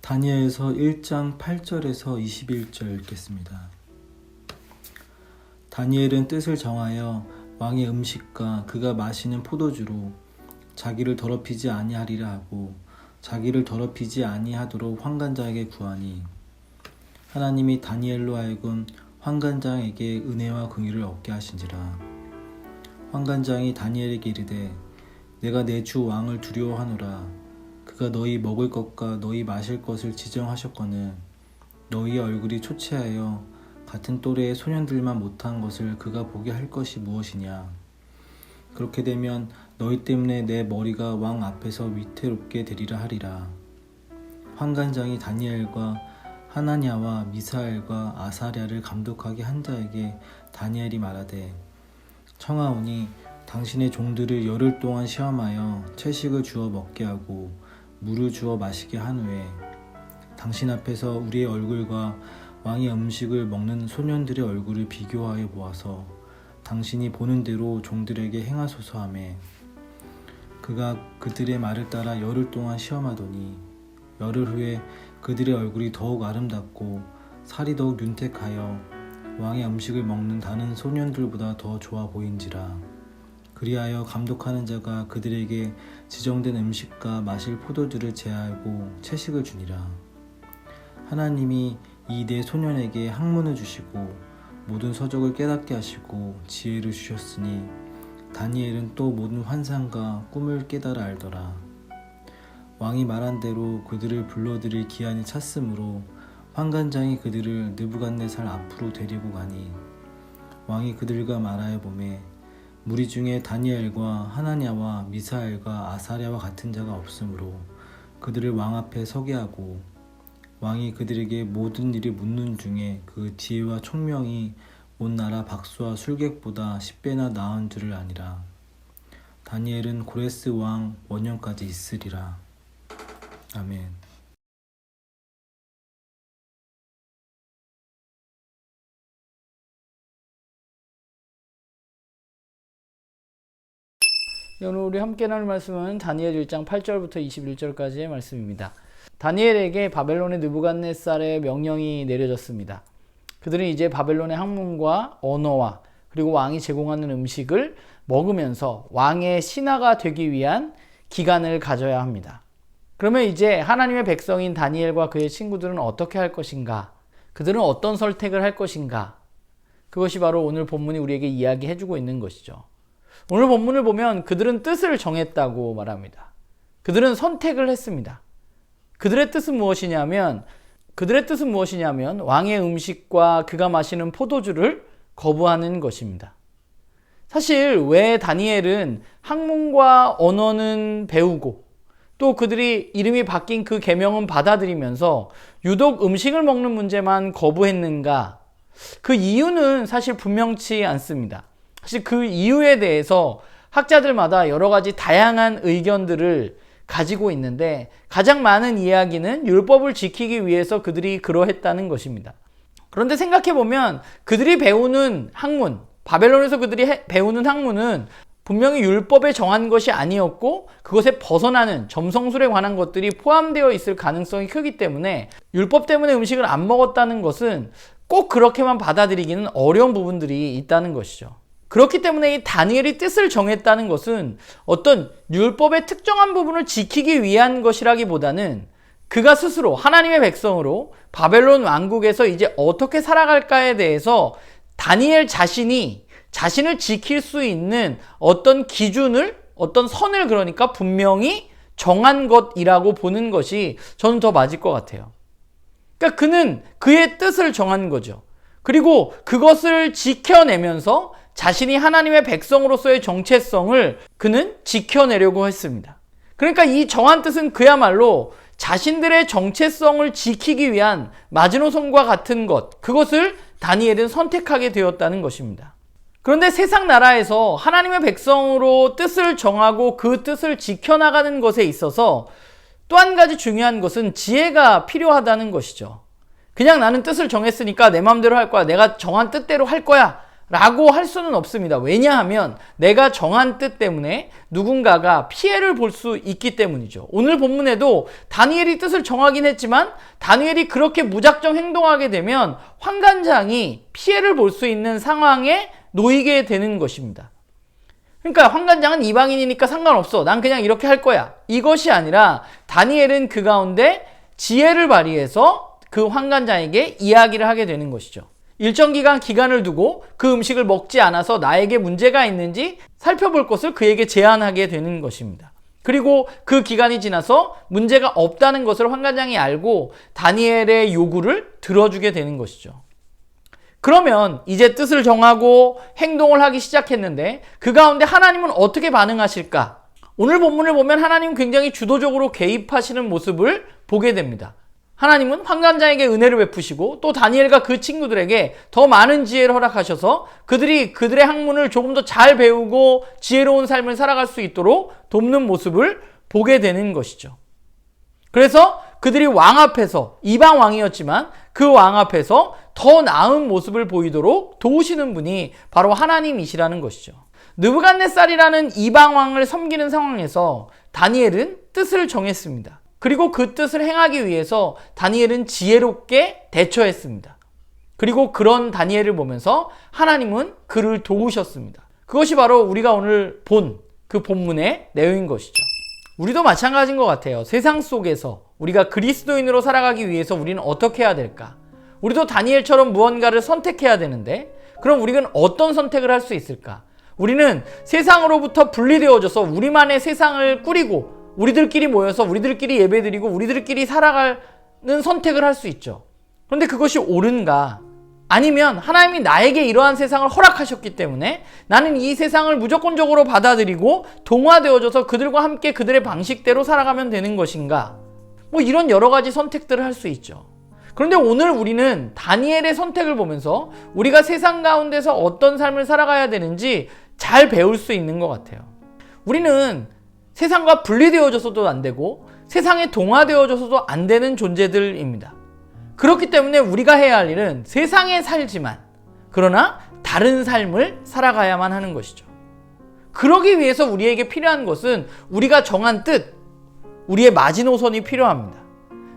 다니엘서 1장 8절에서 21절 읽겠습니다. 다니엘은 뜻을 정하여 왕의 음식과 그가 마시는 포도주로 자기를 더럽히지 아니하리라 하고 자기를 더럽히지 아니하도록 환관장에게 구하니 하나님이 다니엘로 하여금 환관장에게 은혜와 긍휼을 얻게 하신지라. 환관장이 다니엘에게 이르되 내가 내 주 왕을 두려워하노라. 그가 너희 먹을 것과 너희 마실 것을 지정하셨거늘 너희의 얼굴이 초췌하여 같은 또래의 소년들만 못한 것을 그가 보게 할 것이 무엇이냐. 그렇게 되면 너희 때문에 내 머리가 왕 앞에서 위태롭게 되리라 하리라. 환관장이 다니엘과 하나냐와 미사엘과 아사랴를 감독하게 한 자에게 다니엘이 말하되 청하오니 당신의 종들을 열흘 동안 시험하여 채식을 주어 먹게 하고 물을 주어 마시게 한 후에 당신 앞에서 우리의 얼굴과 왕의 음식을 먹는 소년들의 얼굴을 비교하여 보아서 당신이 보는 대로 종들에게 행하소서 하매 그가 그들의 말을 따라 열흘 동안 시험하더니 열흘 후에 그들의 얼굴이 더욱 아름답고 살이 더욱 윤택하여 왕의 음식을 먹는 다른 소년들보다 더 좋아 보인지라. 그리하여 감독하는 자가 그들에게 지정된 음식과 마실 포도주를 제하고 채식을 주니라. 하나님이 이 네 소년에게 학문을 주시고 모든 서적을 깨닫게 하시고 지혜를 주셨으니 다니엘은 또 모든 환상과 꿈을 깨달아 알더라. 왕이 말한 대로 그들을 불러들일 기한이 찼으므로 환관장이 그들을 느부갓네살 앞으로 데리고 가니 왕이 그들과 말하여 보매 무리 중에 다니엘과 하나냐와 미사엘과 아사랴와 같은 자가 없으므로 그들을 왕 앞에 서게 하고 왕이 그들에게 모든 일을 묻는 중에 그 지혜와 총명이 온 나라 박수와 술객보다 10배나 나은 줄을 아니라. 다니엘은 고레스 왕 원년까지 있으리라. 아멘. 오늘 우리 함께 나눌 말씀은 다니엘 1장 8절부터 21절까지의 말씀입니다. 다니엘에게 바벨론의 느부갓네살의 명령이 내려졌습니다. 그들은 이제 바벨론의 학문과 언어와 그리고 왕이 제공하는 음식을 먹으면서 왕의 신하가 되기 위한 기간을 가져야 합니다. 그러면 이제 하나님의 백성인 다니엘과 그의 친구들은 어떻게 할 것인가? 그들은 어떤 선택을 할 것인가? 그것이 바로 오늘 본문이 우리에게 이야기해주고 있는 것이죠. 오늘 본문을 보면 그들은 뜻을 정했다고 말합니다. 그들은 선택을 했습니다. 그들의 뜻은 무엇이냐면 왕의 음식과 그가 마시는 포도주를 거부하는 것입니다. 사실 왜 다니엘은 학문과 언어는 배우고 또 그들이 이름이 바뀐 그 계명은 받아들이면서 유독 음식을 먹는 문제만 거부했는가? 그 이유는 사실 분명치 않습니다. 사실 그 이유에 대해서 학자들마다 여러 가지 다양한 의견들을 가지고 있는데 가장 많은 이야기는 율법을 지키기 위해서 그들이 그러했다는 것입니다. 그런데 생각해보면 그들이 배우는 학문, 바벨론에서 그들이 배우는 학문은 분명히 율법에 정한 것이 아니었고 그것에 벗어나는 점성술에 관한 것들이 포함되어 있을 가능성이 크기 때문에 율법 때문에 음식을 안 먹었다는 것은 꼭 그렇게만 받아들이기는 어려운 부분들이 있다는 것이죠. 그렇기 때문에 이 다니엘이 뜻을 정했다는 것은 어떤 율법의 특정한 부분을 지키기 위한 것이라기보다는 그가 스스로 하나님의 백성으로 바벨론 왕국에서 이제 어떻게 살아갈까에 대해서 다니엘 자신이 자신을 지킬 수 있는 어떤 기준을, 어떤 선을 그러니까 분명히 정한 것이라고 보는 것이 저는 더 맞을 것 같아요. 그러니까 그는 그의 뜻을 정한 거죠. 그리고 그것을 지켜내면서 자신이 하나님의 백성으로서의 정체성을 그는 지켜내려고 했습니다. 그러니까 이 정한 뜻은 그야말로 자신들의 정체성을 지키기 위한 마지노선과 같은 것, 그것을 다니엘은 선택하게 되었다는 것입니다. 그런데 세상 나라에서 하나님의 백성으로 뜻을 정하고 그 뜻을 지켜나가는 것에 있어서 또 한 가지 중요한 것은 지혜가 필요하다는 것이죠. 그냥 나는 뜻을 정했으니까 내 마음대로 할 거야, 내가 정한 뜻대로 할 거야 라고 할 수는 없습니다. 왜냐하면 내가 정한 뜻 때문에 누군가가 피해를 볼 수 있기 때문이죠. 오늘 본문에도 다니엘이 뜻을 정하긴 했지만 다니엘이 그렇게 무작정 행동하게 되면 환관장이 피해를 볼 수 있는 상황에 놓이게 되는 것입니다. 그러니까 환관장은 이방인이니까 상관없어. 난 그냥 이렇게 할 거야. 이것이 아니라 다니엘은 그 가운데 지혜를 발휘해서 그 환관장에게 이야기를 하게 되는 것이죠. 일정 기간을 두고 그 음식을 먹지 않아서 나에게 문제가 있는지 살펴볼 것을 그에게 제안하게 되는 것입니다. 그리고 그 기간이 지나서 문제가 없다는 것을 환관장이 알고 다니엘의 요구를 들어주게 되는 것이죠. 그러면 이제 뜻을 정하고 행동을 하기 시작했는데 그 가운데 하나님은 어떻게 반응하실까? 오늘 본문을 보면 하나님은 굉장히 주도적으로 개입하시는 모습을 보게 됩니다. 하나님은 환관장에게 은혜를 베푸시고 또 다니엘과 그 친구들에게 더 많은 지혜를 허락하셔서 그들이 그들의 학문을 조금 더 잘 배우고 지혜로운 삶을 살아갈 수 있도록 돕는 모습을 보게 되는 것이죠. 그래서 그들이 왕 앞에서, 이방 왕이었지만 그 왕 앞에서 더 나은 모습을 보이도록 도우시는 분이 바로 하나님이시라는 것이죠. 느부갓네살이라는 이방 왕을 섬기는 상황에서 다니엘은 뜻을 정했습니다. 그리고 그 뜻을 행하기 위해서 다니엘은 지혜롭게 대처했습니다. 그리고 그런 다니엘을 보면서 하나님은 그를 도우셨습니다. 그것이 바로 우리가 오늘 본 그 본문의 내용인 것이죠. 우리도 마찬가지인 것 같아요. 세상 속에서 우리가 그리스도인으로 살아가기 위해서 우리는 어떻게 해야 될까? 우리도 다니엘처럼 무언가를 선택해야 되는데 그럼 우리는 어떤 선택을 할 수 있을까? 우리는 세상으로부터 분리되어져서 우리만의 세상을 꾸리고 우리들끼리 모여서 우리들끼리 예배드리고 우리들끼리 살아가는 선택을 할 수 있죠. 그런데 그것이 옳은가? 아니면 하나님이 나에게 이러한 세상을 허락하셨기 때문에 나는 이 세상을 무조건적으로 받아들이고 동화되어져서 그들과 함께 그들의 방식대로 살아가면 되는 것인가? 이런 여러 가지 선택들을 할 수 있죠. 그런데 오늘 우리는 다니엘의 선택을 보면서 우리가 세상 가운데서 어떤 삶을 살아가야 되는지 잘 배울 수 있는 것 같아요. 우리는 세상과 분리되어져서도 안 되고 세상에 동화되어져서도 안 되는 존재들입니다. 그렇기 때문에 우리가 해야 할 일은 세상에 살지만 그러나 다른 삶을 살아가야만 하는 것이죠. 그러기 위해서 우리에게 필요한 것은 우리가 정한 뜻, 우리의 마지노선이 필요합니다.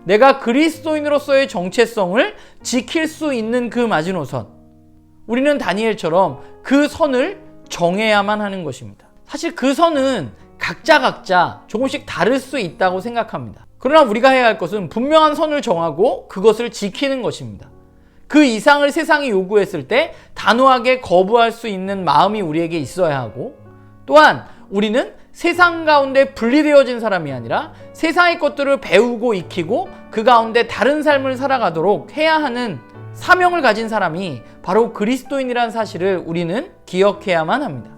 내가 그리스도인으로서의 정체성을 지킬 수 있는 그 마지노선, 우리는 다니엘처럼 그 선을 정해야만 하는 것입니다. 사실 그 선은 각자 조금씩 다를 수 있다고 생각합니다. 그러나 우리가 해야 할 것은 분명한 선을 정하고 그것을 지키는 것입니다. 그 이상을 세상이 요구했을 때 단호하게 거부할 수 있는 마음이 우리에게 있어야 하고, 또한 우리는 세상 가운데 분리되어진 사람이 아니라 세상의 것들을 배우고 익히고 그 가운데 다른 삶을 살아가도록 해야 하는 사명을 가진 사람이 바로 그리스도인이라는 사실을 우리는 기억해야만 합니다.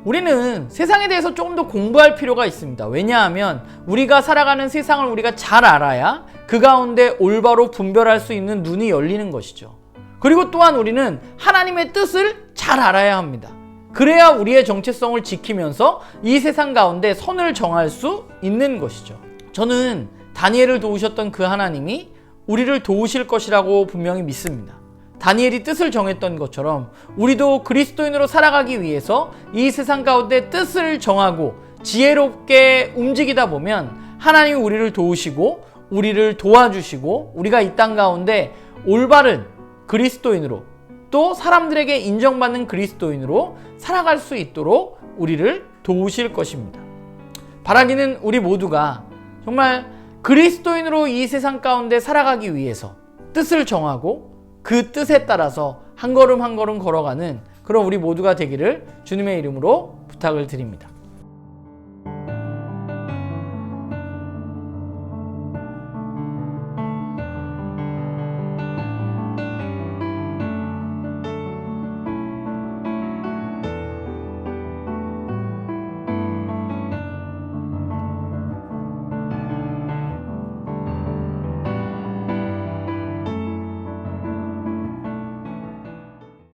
우리는 세상에 대해서 조금 더 공부할 필요가 있습니다. 왜냐하면 우리가 살아가는 세상을 우리가 잘 알아야 그 가운데 올바로 분별할 수 있는 눈이 열리는 것이죠. 그리고 또한 우리는 하나님의 뜻을 잘 알아야 합니다. 그래야 우리의 정체성을 지키면서 이 세상 가운데 선을 정할 수 있는 것이죠. 저는 다니엘을 도우셨던 그 하나님이 우리를 도우실 것이라고 분명히 믿습니다. 다니엘이 뜻을 정했던 것처럼 우리도 그리스도인으로 살아가기 위해서 이 세상 가운데 뜻을 정하고 지혜롭게 움직이다 보면 하나님이 우리를 도우시고 우리를 도와주시고 우리가 이 땅 가운데 올바른 그리스도인으로 또 사람들에게 인정받는 그리스도인으로 살아갈 수 있도록 우리를 도우실 것입니다. 바라기는 우리 모두가 정말 그리스도인으로 이 세상 가운데 살아가기 위해서 뜻을 정하고 그 뜻에 따라서 한 걸음 한 걸음 걸어가는 그런 우리 모두가 되기를 주님의 이름으로 부탁을 드립니다.